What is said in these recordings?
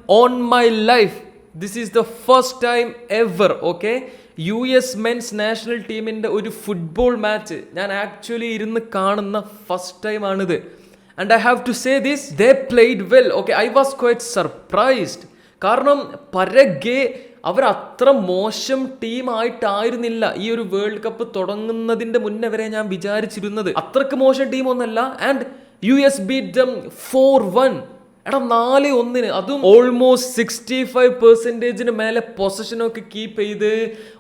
On my life this is the first time ever okay US men's national ടീമിൻ്റെ ഒരു football match ഞാൻ actually ഇരുന്ന് കാണുന്ന first ടൈമാണിത്. And I have to say this, they played well. Okay, I was quite surprised. കാരണം Paraguay അവർ അത്ര മോശം ടീമായിട്ടായിരുന്നില്ല ഈ ഒരു വേൾഡ് കപ്പ് തുടങ്ങുന്നതിൻ്റെ മുന്നേ വരെ ഞാൻ വിചാരിച്ചിരുന്നത്. അത്രക്ക് മോശം ടീമൊന്നല്ല. And US beat them 4-1. എടാ 4-1, അതും ഓൾമോസ്റ്റ് 65% മേലെ പൊസഷനൊക്കെ കീപ്പ് ചെയ്ത്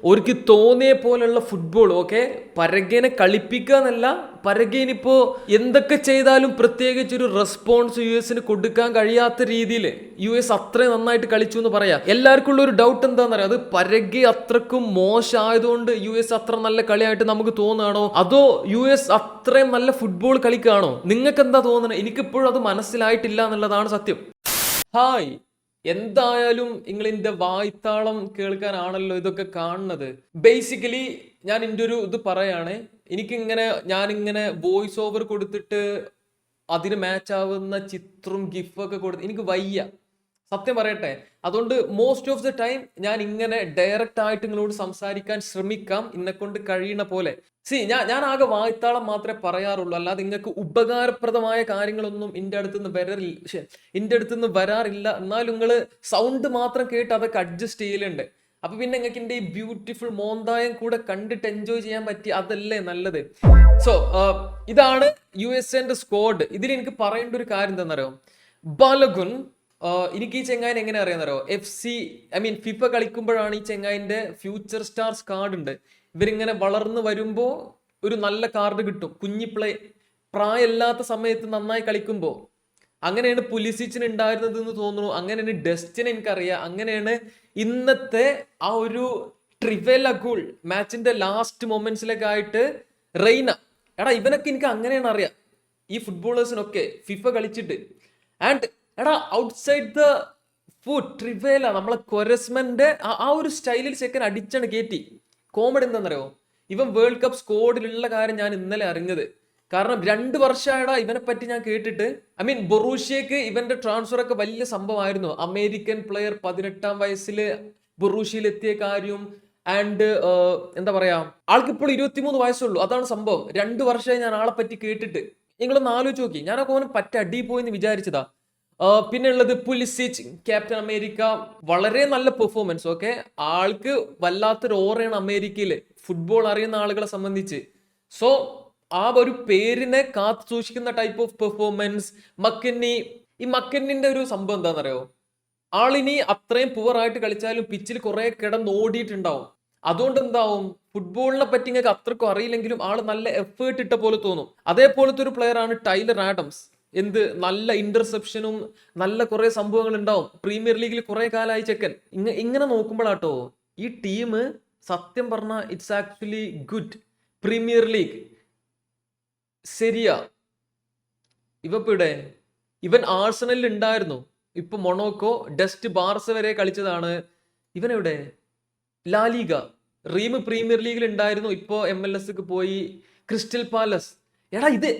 അവർക്ക് തോന്നിയ പോലുള്ള ഫുട്ബോൾ. ഓക്കെ, പരഗേനെ കളിപ്പിക്കുക എന്നല്ല, പരഗേനിപ്പോൾ എന്തൊക്കെ ചെയ്താലും പ്രത്യേകിച്ച് ഒരു റെസ്പോൺസ് US കൊടുക്കാൻ കഴിയാത്ത രീതിയിൽ US അത്രയും നന്നായിട്ട് കളിച്ചു എന്ന് പറയാം. എല്ലാവർക്കും ഉള്ള ഒരു ഡൗട്ട് എന്താണെന്ന് അറിയാം, അത് പരഗെ അത്രക്കും മോശമായതുകൊണ്ട് US അത്ര നല്ല കളിയായിട്ട് നമുക്ക് തോന്നുകയാണോ, അതോ US അത്രയും നല്ല ഫുട്ബോൾ കളിക്കുകയാണോ? നിങ്ങൾക്ക് എന്താ തോന്നുന്നത്? എനിക്കിപ്പോഴും അത് മനസ്സിലായിട്ടില്ല എന്നുള്ളതാണ് സത്യം. ഹായ്, എന്തായാലും നിങ്ങളിൻ്റെ വായ്ത്താളം കേൾക്കാനാണല്ലോ ഇതൊക്കെ കാണുന്നത്. ബേസിക്കലി ഞാൻ എൻ്റെ ഒരു ഇത് പറയാണ്, ഞാനിങ്ങനെ വോയിസ് ഓവർ കൊടുത്തിട്ട് അതിന് മാച്ച് ആവുന്ന ചിത്രം ഗിഫൊക്കെ കൊടുത്ത് എനിക്ക് വയ്യ, സത്യം പറയട്ടെ. അതുകൊണ്ട് മോസ്റ്റ് ഓഫ് ദ ടൈം ഞാൻ ഇങ്ങനെ ഡയറക്റ്റ് ആയിട്ട് നിങ്ങളോട് സംസാരിക്കാൻ ശ്രമിക്കാം, എന്നെക്കൊണ്ട് കഴിയുന്ന പോലെ. ഞാൻ ആകെ വായ്ത്താളം മാത്രമേ പറയാറുള്ളൂ, അല്ലാതെ നിങ്ങൾക്ക് ഉപകാരപ്രദമായ കാര്യങ്ങളൊന്നും എൻ്റെ അടുത്തുനിന്ന് വരാറില്ല. എന്നാലും നിങ്ങൾ സൗണ്ട് മാത്രം കേട്ട് അതൊക്കെ അഡ്ജസ്റ്റ് ചെയ്യലുണ്ട്. അപ്പൊ പിന്നെ നിങ്ങൾക്ക് എൻ്റെ ഈ ബ്യൂട്ടിഫുൾ മോന്തായം കൂടെ കണ്ടിട്ട് എൻജോയ് ചെയ്യാൻ പറ്റി, അതല്ലേ നല്ലത്. സോ ഇതാണ് USA സ്ക്വാഡ്. ഇതിൽ എനിക്ക് പറയേണ്ട ഒരു കാര്യം എന്താണെന്നറിയോ, ബാലഗുൻ. എനിക്ക് ഈ ചെങ്ങായിനെ എങ്ങനെ അറിയാമെന്നറിയോ, ഫിഫ കളിക്കുമ്പോഴാണ് ഈ ചെങ്ങായിന്റെ ഫ്യൂച്ചർ സ്റ്റാർസ് കാർഡ് ഉണ്ട്. ഇവരിങ്ങനെ വളർന്നു വരുമ്പോൾ ഒരു നല്ല കാർഡ് കിട്ടും, പ്രായമില്ലാത്ത സമയത്ത് നന്നായി കളിക്കുമ്പോൾ. അങ്ങനെയാണ് പുലിസിച്ചിന് ഉണ്ടായിരുന്നത് എന്ന് തോന്നുന്നു, അങ്ങനെയാണ് ഡസ്റ്റിന് എനിക്കറിയാം, അങ്ങനെയാണ് ഇന്നത്തെ ആ ഒരു ട്രിവെല ഗോൾ മാച്ചിന്റെ ലാസ്റ്റ് മൊമെന്റ്സിലൊക്കെ ആയിട്ട് റെയ്ന. എടാ ഇവനൊക്കെ എനിക്ക് അങ്ങനെയാണ് അറിയാം, ഈ ഫുട്ബോളേഴ്സിനൊക്കെ ഫിഫ കളിച്ചിട്ട്. ആൻഡ് എടാ ഔട്ട്സൈഡ് ദ ഫുഡ് ട്രിവേല നമ്മളെ കൊരസ്മന്റെ ആ ഒരു സ്റ്റൈലിൽ ചെക്കൻ അടിച്ചാണ് കയറ്റി. കോമഡി എന്താണെന്നറിയോ, ഇവൻ വേൾഡ് കപ്പ് സ്ക്വാഡിലുള്ള കാര്യം ഞാൻ ഇന്നലെ അറിഞ്ഞത്. കാരണം 2 വർഷമായിടാ ഇവനെ പറ്റി ഞാൻ കേട്ടിട്ട്. ബൊറൂഷ്യക്ക് ഇവന്റെ ട്രാൻസ്ഫർ ഒക്കെ വലിയ സംഭവമായിരുന്നു. അമേരിക്കൻ പ്ലെയർ 18-ാം വയസ്സിൽ ബൊറൂഷ്യയിൽ എത്തിയ കാര്യം. ആൻഡ് എന്താ പറയാ, ആൾക്ക് ഇപ്പോൾ 23 വയസ്സുള്ളൂ, അതാണ് സംഭവം. 2 വർഷമായി ഞാൻ ആളെ പറ്റി കേട്ടിട്ട്. നിങ്ങളൊന്ന് ആലോചിച്ച് നോക്കി, ഞാനൊക്കെ ഓന് പറ്റ അടി പോയിന്ന് വിചാരിച്ചതാ. പിന്നെ ഉള്ളത് പുലിസിച്ച്, ക്യാപ്റ്റൻ അമേരിക്ക, വളരെ നല്ല പെർഫോമൻസ്. ഓക്കെ, ആൾക്ക് വല്ലാത്തൊരു ഓറയാണ് അമേരിക്കയില് ഫുട്ബോൾ അറിയുന്ന ആളുകളെ സംബന്ധിച്ച്. സോ ആ ഒരു പേരിനെ കാത്തു സൂക്ഷിക്കുന്ന ടൈപ്പ് ഓഫ് പെർഫോമൻസ്. ഈ മക്കന്നിന്റെ ഒരു സംഭവം എന്താണെന്നറിയോ, ആളിനി അത്രയും പുവറായിട്ട് കളിച്ചാലും പിച്ചിൽ കുറെ കിടന്നോടിയിട്ടുണ്ടാവും. അതുകൊണ്ട് എന്താവും, ഫുട്ബോളിനെ പറ്റി നിങ്ങൾക്ക് അത്രക്കും അറിയില്ലെങ്കിലും ആള് നല്ല എഫേർട്ട് ഇട്ട പോലെ തോന്നും. അതേപോലത്തെ ഒരു പ്ലെയർ ആണ് ടൈലർ ആഡംസ്. നല്ല ഇന്റർസെപ്ഷനും നല്ല കുറെ സംഭവങ്ങൾ ഉണ്ടാവും. പ്രീമിയർ ലീഗിൽ കുറെ കാലമായി ചെക്കൻ. ഇങ്ങനെ നോക്കുമ്പോഴാട്ടോ ഈ ടീം സത്യം പറഞ്ഞാൽ it's actually good. Premier league ശരിയാ. ഇവൻ ആഴ്സണലിൽ ഉണ്ടായിരുന്നു, ഇപ്പൊ മൊണോക്കോ, ഡസ്റ്റ്, ബാർസ വരെ കളിച്ചതാണ്. ഇവനെവിടെ? ലാലിഗ, റീം പ്രീമിയർ ലീഗിൽ ഉണ്ടായിരുന്നു, ഇപ്പോ MLS പോയി, ക്രിസ്റ്റൽ പാലസ്. എടാ ഇത്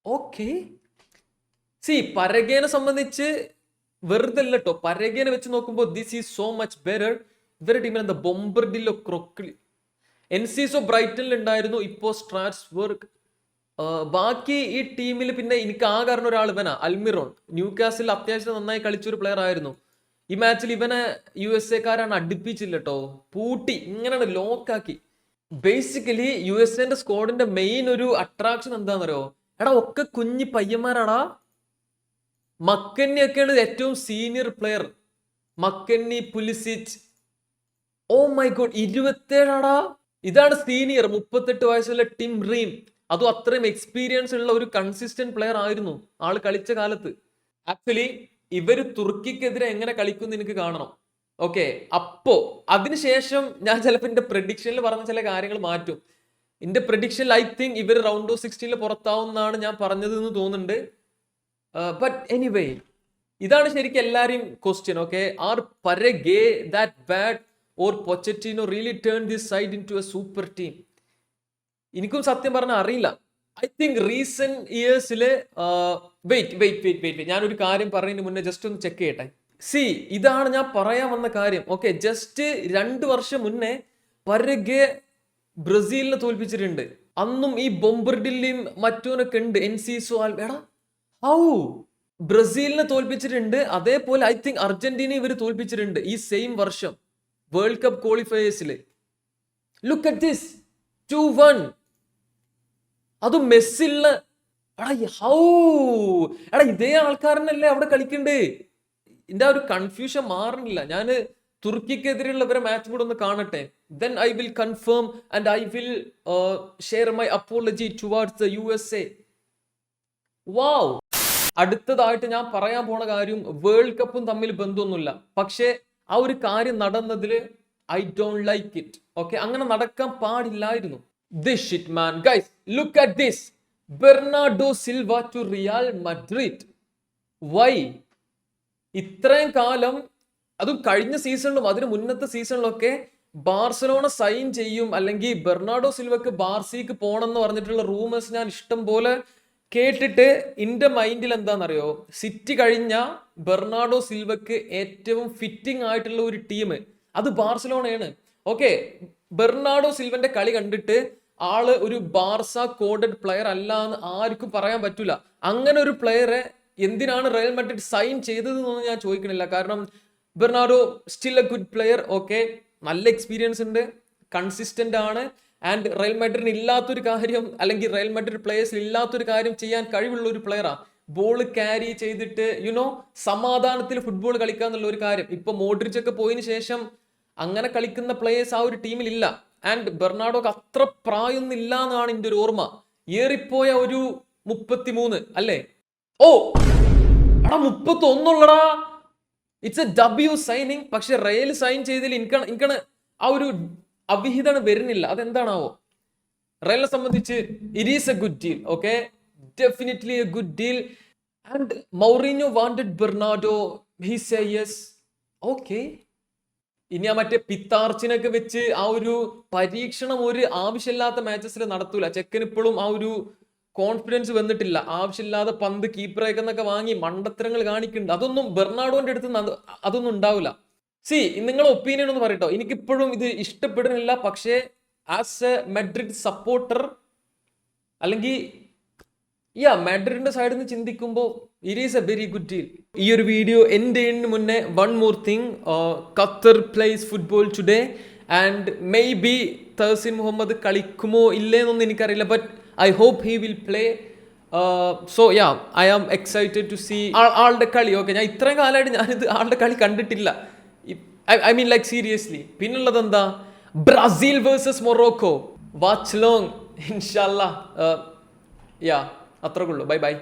ഓക്കെ. പരഗേനെ സംബന്ധിച്ച് വെറുതെ അല്ല കേട്ടോ, പരഗേനെ വെച്ച് നോക്കുമ്പോൾ this is so much better. ഇവരുടെ ടീമിൽ എന്താ, ബൊംബർഡില്ലോ, ക്രൊക്കിളി, എൻസിസോ ബ്രൈറ്റനിൽ ഉണ്ടായിരുന്നു, ഇപ്പോ സ്ട്രാസ്ബർഗ്. ബാക്കി ഈ ടീമിൽ പിന്നെ എനിക്ക് ആ കാരണം ഒരാൾ ഇവനാ, അൽമിറോൺ. ന്യൂകാസിൽ അത്യാവശ്യം നന്നായി കളിച്ചൊരു പ്ലെയർ ആയിരുന്നു. ഈ മാച്ചിൽ ഇവനെ USA അടുപ്പിച്ചില്ല കേട്ടോ, പൂട്ടി ഇങ്ങനെയാണ് ലോക്കാക്കി. ബേസിക്കലി USA സ്ക്വാഡിന്റെ മെയിൻ ഒരു അട്രാക്ഷൻ എന്താണെന്നറിയോ, എടാ ഒക്കെ കുഞ്ഞി പയ്യന്മാരാടാ. മക്കന്നിയൊക്കെയാണ് ഏറ്റവും senior player. McKennie, Pulisic, oh my God 27 ഇതാണ് സീനിയർ. 38 വയസ്സുള്ള ടിം റീം, അതും അത്രയും എക്സ്പീരിയൻസ് ഉള്ള ഒരു കൺസിസ്റ്റന്റ് പ്ലെയർ ആയിരുന്നു ആള് കളിച്ച കാലത്ത്. ആക്ച്വലി ഇവര് തുർക്കിക്കെതിരെ എങ്ങനെ കളിക്കും എനിക്ക് കാണണം. ഓക്കെ, അപ്പോ അതിനുശേഷം ഞാൻ ചിലപ്പോൾ എന്റെ പ്രഡിക്ഷനിൽ പറഞ്ഞ ചില കാര്യങ്ങൾ മാറ്റും. എന്റെ പ്രഡിക്ഷൻ ഐ തിങ്ക് ഇവർ റൗണ്ട് ഓഫ് 16 പുറത്താവുന്നതാണ് ഞാൻ പറഞ്ഞത് എന്ന് തോന്നുന്നുണ്ട്. ബട്ട് എനിവേ, ഇതാണ് ശരിക്കും എല്ലാരെയും question. Okay, are Paraguay that bad or Pochettino really turn this side into a super team? എനിക്കും സത്യം പറഞ്ഞാൽ അറിയില്ല. ഐ തിങ്ക് റീസെന്റ് ഇയേഴ്സില് വെയിറ്റ് ഞാനൊരു കാര്യം പറയുന്നതിന് മുന്നേ ജസ്റ്റ് ഒന്ന് ചെക്ക് ചെയ്യട്ടെ. സി, ഇതാണ് ഞാൻ പറയാൻ വന്ന കാര്യം. ഓക്കെ, ജസ്റ്റ് 2 വർഷം മുന്നേ പരഗെ ബ്രസീലിനെ തോൽപ്പിച്ചിട്ടുണ്ട്. അന്നും ഈ ബൊംബർഡില്ലിയും മറ്റോനൊക്കെ ഉണ്ട്, എൻസിസോ എടാ. ഹൗ ബ്രസീലിനെ തോൽപ്പിച്ചിട്ടുണ്ട്. അതേപോലെ ഐ തിങ്ക് അർജന്റീന ഇവർ തോൽപ്പിച്ചിട്ടുണ്ട് ഈ സെയിം വർഷം വേൾഡ് കപ്പ് ക്വാളിഫയേഴ്സില്. Look at this 2-1. അത് മെസ്സിള്ള. ഹൗ എടാ, ഇതേ ആൾക്കാരനല്ലേ അവിടെ കളിക്കണ്ടേ? ഇതിന്റെ ഒരു കൺഫ്യൂഷൻ മാറുന്നില്ല. ഞാൻ തുർക്കിക്കെതിരെയുള്ളവരെ മാച്ച് കൂടെ ഒന്ന് കാണട്ടെ. Then I will confirm and I will share my apology towards the USA. വാവ്. അടുത്തതായിട്ട് ഞാൻ പറയാൻ പോണ കാര്യം വേൾഡ് കപ്പും തമ്മിൽ ബന്ധമൊന്നുമില്ല, പക്ഷേ ആ ഒരു കാര്യം നടന്നതിൽ I don't like it. Okay, അങ്ങനെ നടക്കാൻ പാടില്ലായിരുന്നു. This shit, man. Guys, look at this. Bernardo Silva to Real Madrid. Why? ഇത്രയും കാലം, അതും കഴിഞ്ഞ സീസണിലും അതിന് മുന്നത്തെ സീസണിലൊക്കെ ബാർസലോണ സൈൻ ചെയ്യും അല്ലെങ്കിൽ ബെർണാഡോ സിൽവക്ക് ബാർസിക്ക് പോകണമെന്ന് പറഞ്ഞിട്ടുള്ള റൂമേഴ്സ് ഞാൻ ഇഷ്ടം പോലെ കേട്ടിട്ട് എൻ്റെ മൈൻഡിൽ എന്താണെന്നറിയോ, സിറ്റി കഴിഞ്ഞ ബെർണാഡോ സിൽവക്ക് ഏറ്റവും ഫിറ്റിംഗ് ആയിട്ടുള്ള ഒരു ടീം അത് ബാർസലോണയാണ്. ഓക്കെ, ബെർണാഡോ സിൽവന്റെ കളി കണ്ടിട്ട് ആള് ഒരു ബാർസ കോഡഡ് പ്ലെയർ അല്ല എന്ന് ആർക്കും പറയാൻ പറ്റൂല. അങ്ങനെ ഒരു പ്ലെയറെ എന്തിനാണ് റയൽ മാഡ്രിഡ് സൈൻ ചെയ്തതെന്നൊന്നും ഞാൻ ചോദിക്കണില്ല. കാരണം Bernardo still A good player. Okay, നല്ല എക്സ്പീരിയൻസ് ഉണ്ട്, കൺസിസ്റ്റന്റ് ആണ്. ആൻഡ് റയൽ മാഡ്രിഡിന് ഇല്ലാത്തൊരു കാര്യം, അല്ലെങ്കിൽ റയൽ മാഡ്രിഡ് പ്ലേയേഴ്സിൽ ഇല്ലാത്തൊരു കാര്യം ചെയ്യാൻ കഴിവുള്ള ഒരു പ്ലെയറാ. ബോൾ ക്യാരി ചെയ്തിട്ട് സമാധാനത്തിൽ ഫുട്ബോൾ കളിക്കുക എന്നുള്ള ഒരു കാര്യം. ഇപ്പൊ മോഡ്രിച്ച് ഒക്കെ പോയതിനു ശേഷം അങ്ങനെ കളിക്കുന്ന പ്ലേയേഴ്സ് ആ ഒരു ടീമിൽ ഇല്ല. ആൻഡ് ബെർണാഡോക്ക് അത്ര പ്രായമൊന്നും ഇല്ല എന്നാണ് എൻ്റെ ഒരു ഓർമ്മ. ഏറിപ്പോയ ഒരു 33 അല്ലേ? ഓ എടാ, 31 ഇറ്റ്സ് എ ഡബ്ല്യു സൈനിങ്. പക്ഷെ റയൽ സൈൻ ചെയ്തതിൽ എനിക്കാണ് ആ ഒരു അവിഹിതമാണ് വരുന്നില്ല. അതെന്താണാവോ? റയലിനെ സംബന്ധിച്ച് it is a good deal. Okay, definitely a good deal. And Mourinho wanted Bernardo, he say yes. Okay, ഇനി ആ മറ്റേ പിത്താർച്ചിനൊക്കെ വെച്ച് ആ ഒരു പരീക്ഷണം ഒരു ആവശ്യമില്ലാത്ത മാച്ചസിൽ നടത്തൂല. ചെക്കന് ഇപ്പോഴും ആ ഒരു കോൺഫിഡൻസ് വന്നിട്ടില്ല. ആവശ്യമില്ലാതെ പന്ത് കീപ്പറേക്കെന്നൊക്കെ വാങ്ങി മണ്ടത്തരങ്ങൾ കാണിക്കുന്നുണ്ട്. അതൊന്നും ബെർണാഡോന്റെ അടുത്ത് അതൊന്നും ഉണ്ടാവില്ല. സി, നിങ്ങളെ ഒപ്പീനിയൻ ഒന്ന് പറയട്ടോ. എനിക്കിപ്പോഴും ഇത് ഇഷ്ടപ്പെടുന്നില്ല. പക്ഷേ ആസ് എ മാഡ്രിഡ് സപ്പോർട്ടർ അല്ലെങ്കിൽ മാഡ്രിഡിന്റെ സൈഡിൽ നിന്ന് ചിന്തിക്കുമ്പോൾ it is a very good deal. ഈ ഒരു വീഡിയോ എൻ്റെ മുന്നേ one more thing, Qatar plays football today and maybe Tahsin Mohammed കളിക്കുമോ ഇല്ലേന്നൊന്നും എനിക്കറിയില്ല. But I hope he will play. So I am excited to see ആളുടെ കളി. Okay, ഞാൻ ഇത്രയും കാലമായിട്ട് ഞാനിത് ആളുടെ കളി കണ്ടിട്ടില്ല. I mean like seriously. പിന്നുള്ളത് എന്താ, Brazil versus Morocco. Watch long ഇൻഷാല്ലാ. അത്രക്കുള്ളൂ. Bye by.